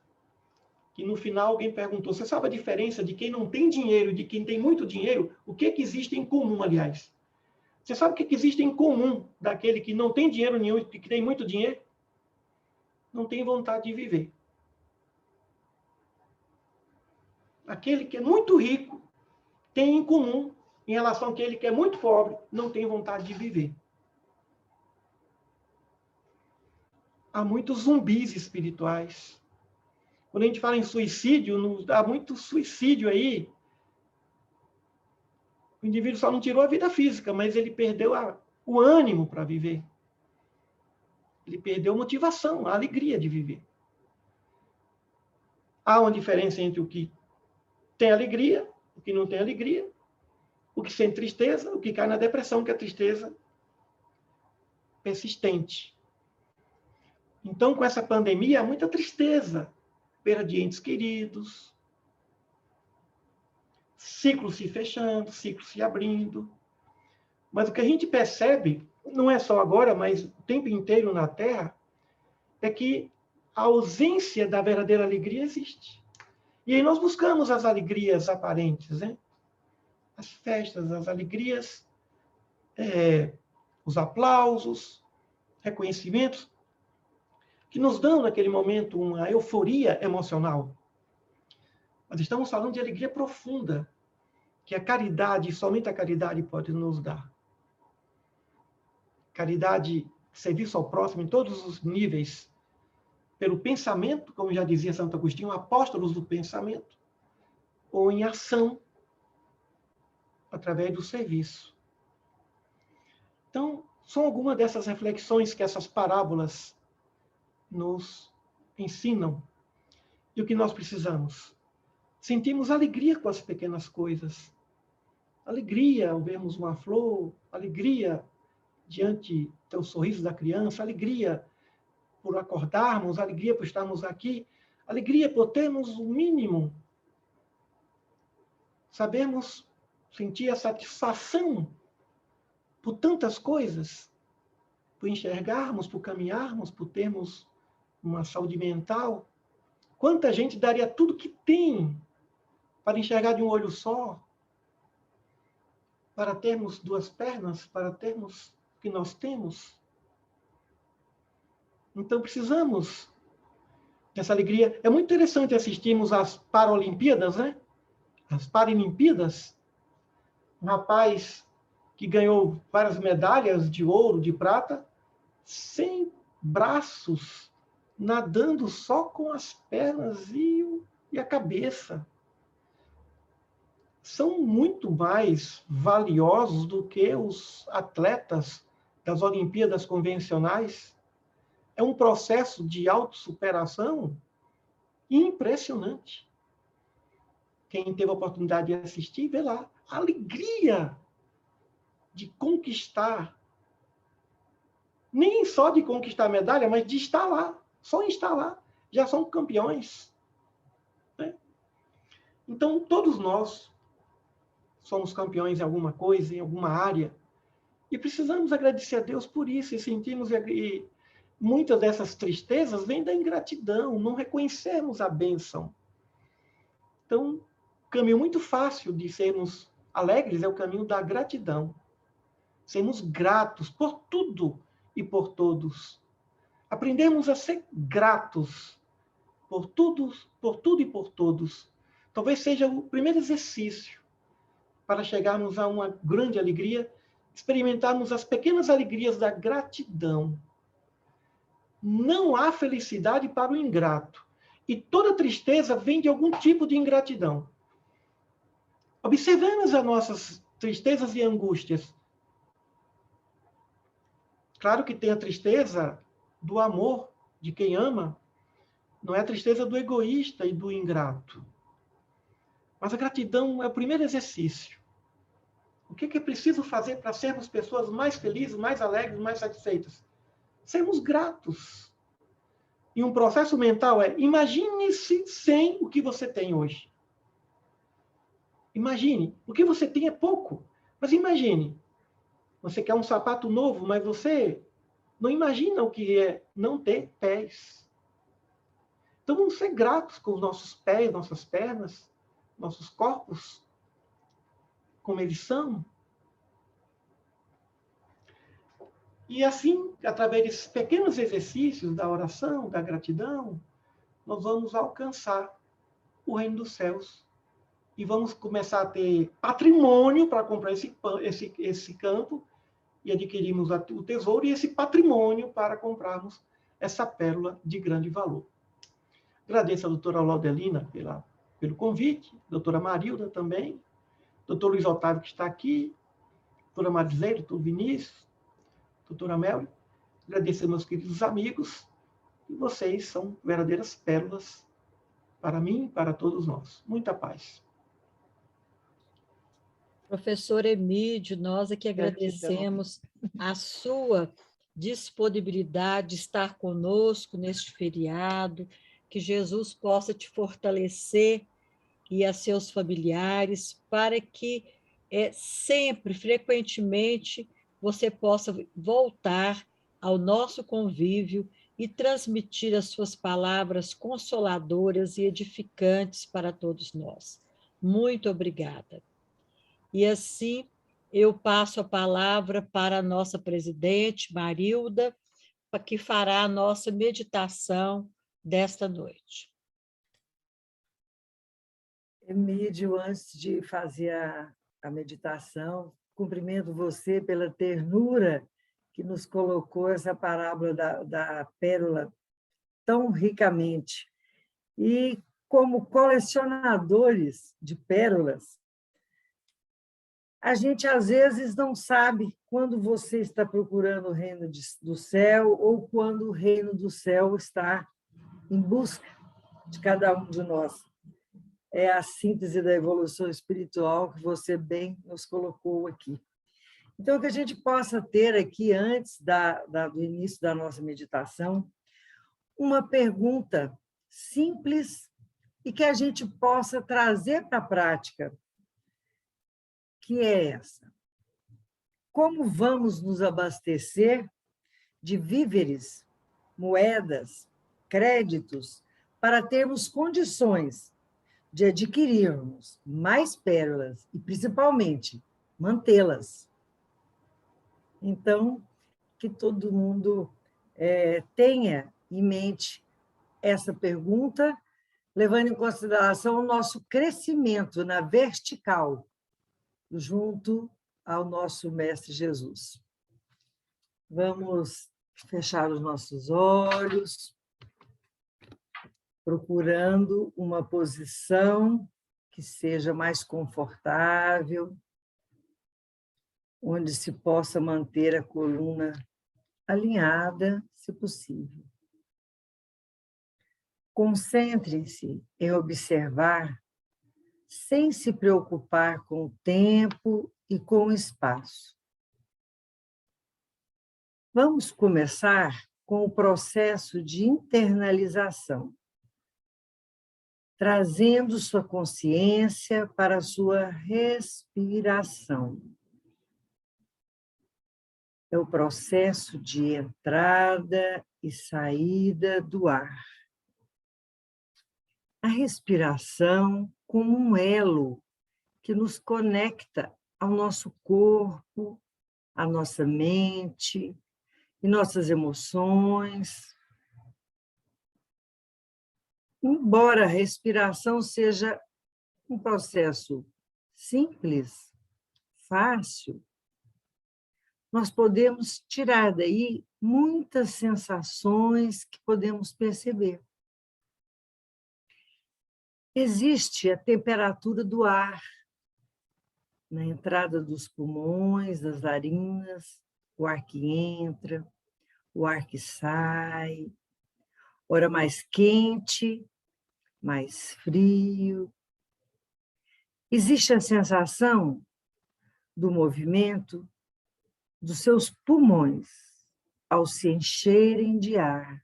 que no final alguém perguntou, você sabe a diferença de quem não tem dinheiro e de quem tem muito dinheiro? O que existe em comum, aliás? Você sabe o que existe em comum daquele que não tem dinheiro nenhum e que tem muito dinheiro? Não tem vontade de viver. Aquele que é muito rico tem em comum, em relação àquele que é muito pobre, não tem vontade de viver. Há muitos zumbis espirituais. Quando a gente fala em suicídio, há muito suicídio aí. O indivíduo só não tirou a vida física, mas ele perdeu o ânimo para viver. Ele perdeu a motivação, a alegria de viver. Há uma diferença entre o que tem alegria, o que não tem alegria, o que sente tristeza, o que cai na depressão, que é a tristeza persistente. Então, com essa pandemia, há muita tristeza. Perda de entes queridos, ciclos se fechando, ciclos se abrindo. Mas o que a gente percebe, não é só agora, mas o tempo inteiro na Terra, é que a ausência da verdadeira alegria existe. E aí nós buscamos as alegrias aparentes, né? As festas, as alegrias, os aplausos, reconhecimentos, que nos dão naquele momento uma euforia emocional. Mas estamos falando de alegria profunda, que a caridade, somente a caridade pode nos dar. Caridade, serviço ao próximo em todos os níveis, pelo pensamento, como já dizia Santo Agostinho, apóstolos do pensamento, ou em ação, através do serviço. Então, são algumas dessas reflexões que essas parábolas nos ensinam. E o que nós precisamos? Sentimos alegria com as pequenas coisas. Alegria ao vermos uma flor, alegria diante do sorriso da criança, alegria por acordarmos, alegria por estarmos aqui, alegria por termos o mínimo. Sabemos sentir a satisfação por tantas coisas, por enxergarmos, por caminharmos, por termos uma saúde mental. Quanta gente daria tudo que tem para enxergar de um olho só, para termos duas pernas, para termos o que nós temos. Então precisamos dessa alegria. É muito interessante assistirmos às Paralimpíadas, né? As Paralimpíadas. Um rapaz que ganhou várias medalhas de ouro, de prata, sem braços, nadando só com as pernas e a cabeça. São muito mais valiosos do que os atletas das Olimpíadas convencionais. É um processo de autossuperação impressionante. Quem teve a oportunidade de assistir, vê lá a alegria de conquistar, nem só de conquistar a medalha, mas de estar lá, só em estar lá, já são campeões. Né? Então, todos nós somos campeões em alguma coisa, em alguma área, e precisamos agradecer a Deus por isso, e sentimos, e muitas dessas tristezas vêm da ingratidão, não reconhecemos a bênção. Então, o caminho muito fácil de sermos alegres é o caminho da gratidão. Sermos gratos por tudo e por todos. Aprendemos a ser gratos por tudo e por todos. Talvez seja o primeiro exercício para chegarmos a uma grande alegria, experimentarmos as pequenas alegrias da gratidão. Não há felicidade para o ingrato. E toda tristeza vem de algum tipo de ingratidão. Observemos as nossas tristezas e angústias. Claro que tem a tristeza do amor de quem ama, não é a tristeza do egoísta e do ingrato. Mas a gratidão é o primeiro exercício. O que é preciso fazer para sermos pessoas mais felizes, mais alegres, mais satisfeitas? Sermos gratos. E um processo mental é: imagine-se sem o que você tem hoje. Imagine. O que você tem é pouco. Mas imagine. Você quer um sapato novo, mas você não imagina o que é não ter pés. Então vamos ser gratos com os nossos pés, nossas pernas, nossos corpos, como eles são. E assim, através desses pequenos exercícios da oração, da gratidão, nós vamos alcançar o reino dos céus. E vamos começar a ter patrimônio para comprar esse campo e adquirirmos o tesouro e esse patrimônio para comprarmos essa pérola de grande valor. Agradeço a doutora Laudelina pelo convite, a doutora Marilda também, doutor Luiz Otávio que está aqui, doutora Marileira, doutor Vinícius, doutora Mel. Agradeço a meus queridos amigos, e vocês são verdadeiras pérolas para mim e para todos nós. Muita paz. Professor Emídio, nós é que Gratidão. agradecemos a sua disponibilidade de estar conosco neste feriado, que Jesus possa te fortalecer e a seus familiares, para que sempre, frequentemente, você possa voltar ao nosso convívio e transmitir as suas palavras consoladoras e edificantes para todos nós. Muito obrigada. E assim, eu passo a palavra para a nossa presidente, Marilda, que fará a nossa meditação desta noite. Emídio, antes de fazer a meditação, cumprimento você pela ternura que nos colocou essa parábola da pérola tão ricamente. E, como colecionadores de pérolas, a gente, às vezes, não sabe quando você está procurando o reino do céu ou quando o reino do céu está em busca de cada um de nós. É a síntese da evolução espiritual que você bem nos colocou aqui. Então, que a gente possa ter aqui, antes do início da nossa meditação, uma pergunta simples e que a gente possa trazer para a prática, que é essa: como vamos nos abastecer de víveres, moedas, créditos, para termos condições de adquirirmos mais pérolas e, principalmente, mantê-las? Então, que todo mundo tenha em mente essa pergunta, levando em consideração o nosso crescimento na vertical, junto ao nosso Mestre Jesus. Vamos fechar os nossos olhos, procurando uma posição que seja mais confortável, onde se possa manter a coluna alinhada, se possível. Concentre-se em observar, sem se preocupar com o tempo e com o espaço. Vamos começar com o processo de internalização, trazendo sua consciência para a sua respiração. É o processo de entrada e saída do ar. A respiração como um elo que nos conecta ao nosso corpo a nossa mente e nossas emoções. Embora a respiração seja um processo simples, fácil, nós podemos tirar daí muitas sensações que podemos perceber. Existe a temperatura do ar na entrada dos pulmões, das narinas, o ar que entra, o ar que sai, ora mais quente, mais frio. Existe a sensação do movimento dos seus pulmões ao se encherem de ar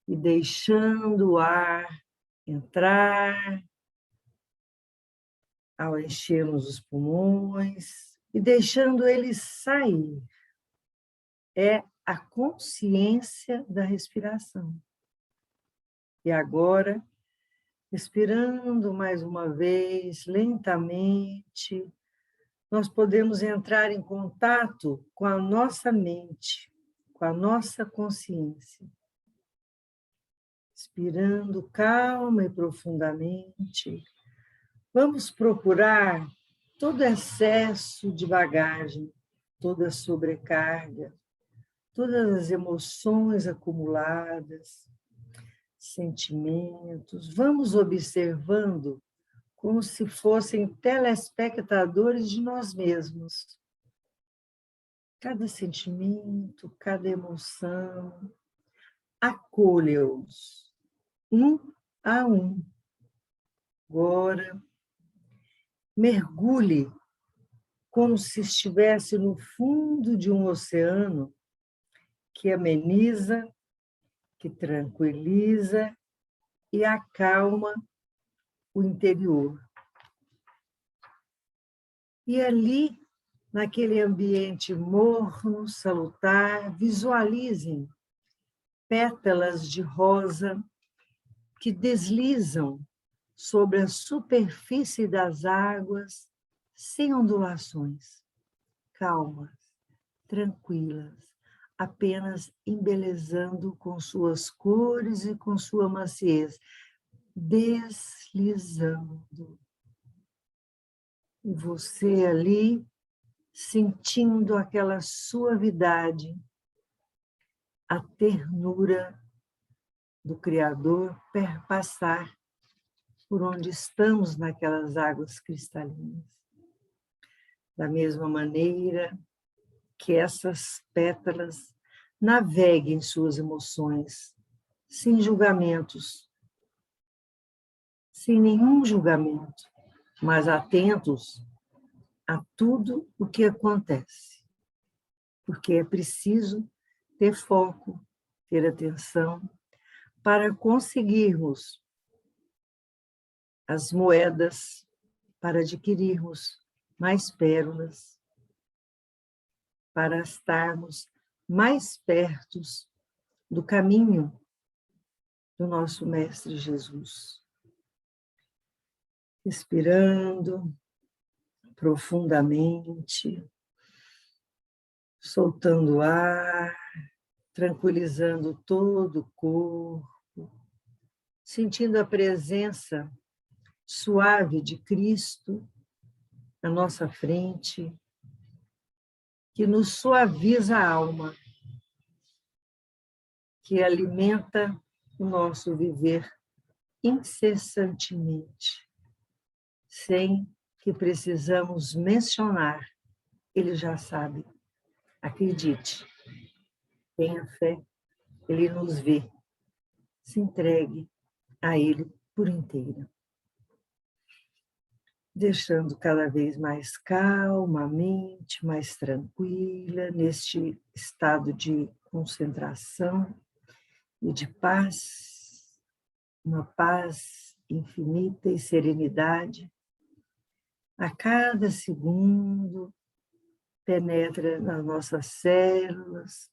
e deixando o ar entrar, ao enchermos os pulmões e deixando ele sair. É a consciência da respiração. E agora, respirando mais uma vez, lentamente, nós podemos entrar em contato com a nossa mente, com a nossa consciência. Respirando calma e profundamente, vamos procurar todo excesso de bagagem, toda sobrecarga, todas as emoções acumuladas, sentimentos. Vamos observando como se fossem telespectadores de nós mesmos. Cada sentimento, cada emoção, acolha-os, um a um. Agora, mergulhe como se estivesse no fundo de um oceano que ameniza, que tranquiliza e acalma o interior. E ali, naquele ambiente morno, salutar, visualizem pétalas de rosa que deslizam sobre a superfície das águas sem ondulações, calmas, tranquilas, apenas embelezando com suas cores e com sua maciez, deslizando. E você ali, sentindo aquela suavidade, a ternura do Criador perpassar por onde estamos naquelas águas cristalinas. Da mesma maneira que essas pétalas naveguem suas emoções, sem julgamentos, sem nenhum julgamento, mas atentos a tudo o que acontece. Porque é preciso ter foco, ter atenção, para conseguirmos as moedas, para adquirirmos mais pérolas, para estarmos mais perto do caminho do nosso Mestre Jesus. Respirando profundamente, soltando o ar, tranquilizando todo o corpo, sentindo a presença suave de Cristo na nossa frente, que nos suaviza a alma, que alimenta o nosso viver incessantemente, sem que precisamos mencionar. Ele já sabe. Acredite, tenha fé, ele nos vê. Se entregue a ele por inteiro. Deixando cada vez mais calma a mente, mais tranquila, neste estado de concentração e de paz, uma paz infinita e serenidade. A cada segundo, penetra nas nossas células,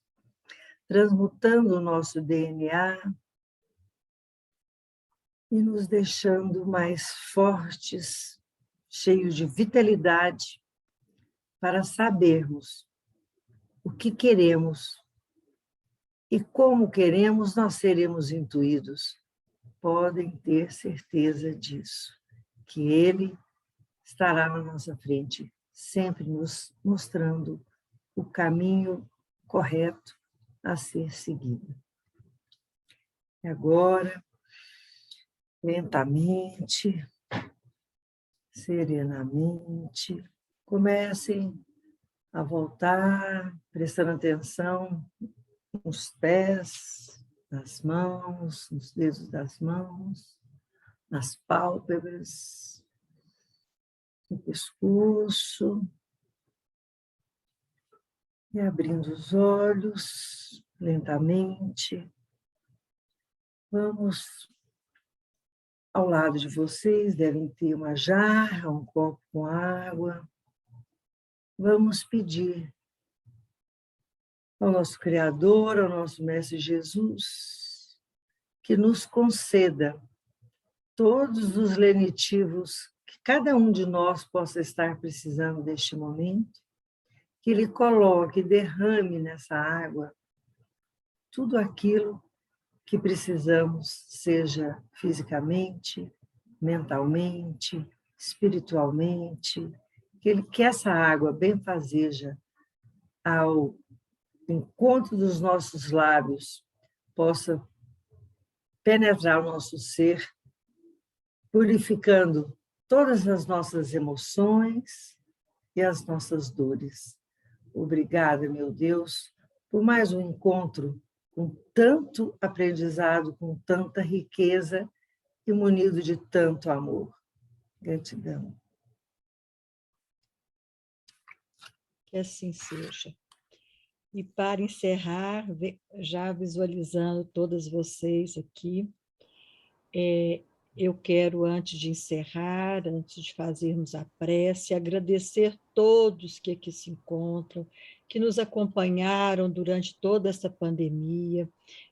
transmutando o nosso DNA e nos deixando mais fortes, cheios de vitalidade, para sabermos o que queremos. E como queremos, nós seremos intuídos. Podem ter certeza disso, que Ele estará na nossa frente, sempre nos mostrando o caminho correto a ser seguido. E agora, lentamente, serenamente, comecem a voltar, prestando atenção nos pés, nas mãos, nos dedos das mãos, nas pálpebras, no pescoço, e abrindo os olhos lentamente. Vamos ao lado de vocês, devem ter uma jarra, um copo com água. Vamos pedir ao nosso Criador, ao nosso Mestre Jesus, que nos conceda todos os lenitivos que cada um de nós possa estar precisando neste momento, que Ele coloque, derrame nessa água tudo aquilo que precisamos, seja fisicamente, mentalmente, espiritualmente, que essa água benfazeja ao encontro dos nossos lábios possa penetrar o nosso ser, purificando todas as nossas emoções e as nossas dores. Obrigada, meu Deus, por mais um encontro com tanto aprendizado, com tanta riqueza e munido de tanto amor. Gratidão. Que assim seja. E para encerrar, já visualizando todas vocês aqui, eu quero, antes de encerrar, antes de fazermos a prece, agradecer todos que aqui se encontram, que nos acompanharam durante toda essa pandemia,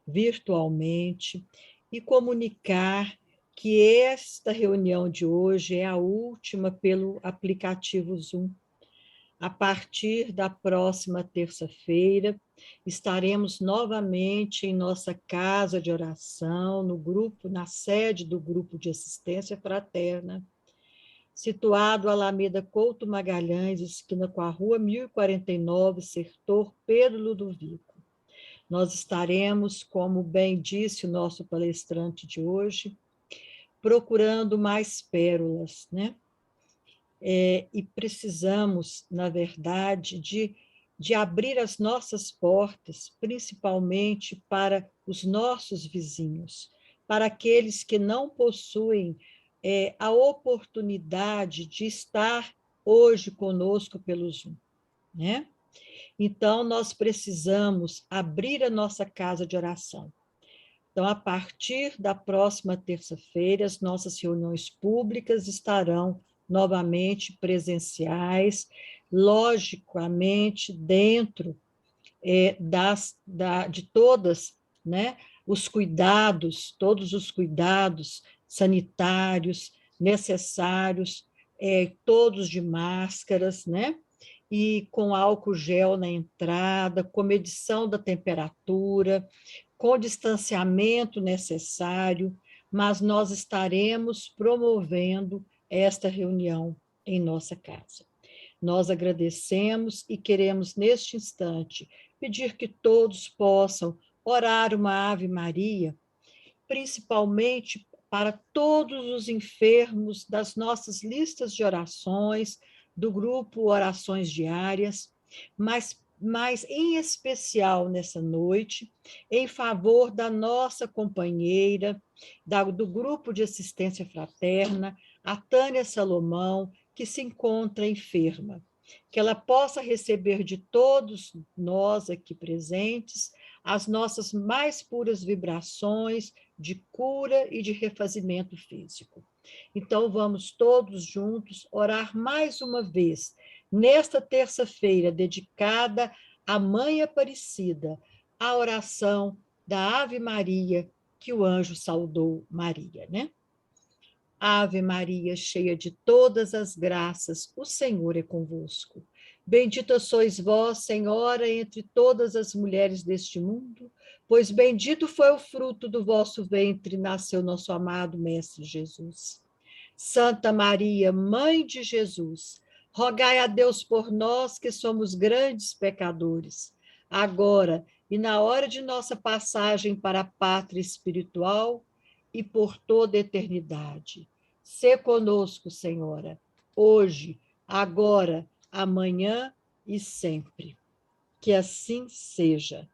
virtualmente, e comunicar que esta reunião de hoje é a última pelo aplicativo Zoom. A partir da próxima terça-feira, estaremos novamente em nossa casa de oração, no grupo, na sede do Grupo de Assistência Fraterna, situado Alameda Couto Magalhães, esquina com a Rua 1049, setor Pedro Ludovico. Nós estaremos, como bem disse o nosso palestrante de hoje, procurando mais pérolas, né? E precisamos, na verdade, de abrir as nossas portas, principalmente para os nossos vizinhos, para aqueles que não possuem a oportunidade de estar hoje conosco pelo Zoom, né? Então, nós precisamos abrir a nossa casa de oração. Então, a partir da próxima terça-feira, as nossas reuniões públicas estarão novamente presenciais, logicamente dentro de todas, né, todos os cuidados sanitários necessários, todos de máscaras, né, e com álcool gel na entrada, com medição da temperatura, com o distanciamento necessário, mas nós estaremos promovendo esta reunião em nossa casa. Nós agradecemos e queremos, neste instante, pedir que todos possam orar uma Ave Maria, principalmente para todos os enfermos das nossas listas de orações, do grupo Orações Diárias, mas em especial nessa noite, em favor da nossa companheira, do grupo de assistência fraterna, a Tânia Salomão, que se encontra enferma. Que ela possa receber de todos nós aqui presentes as nossas mais puras vibrações de cura e de refazimento físico. Então, vamos todos juntos orar mais uma vez, nesta terça-feira, dedicada à Mãe Aparecida, a oração da Ave Maria, que o anjo saudou Maria, né? Ave Maria, cheia de todas as graças, o Senhor é convosco. Bendita sois vós, Senhora, entre todas as mulheres deste mundo, pois bendito foi o fruto do vosso ventre, nasceu nosso amado Mestre Jesus. Santa Maria, Mãe de Jesus, rogai a Deus por nós que somos grandes pecadores, agora e na hora de nossa passagem para a pátria espiritual e por toda a eternidade. Sê conosco, Senhora, hoje, agora, amanhã e sempre. Que assim seja.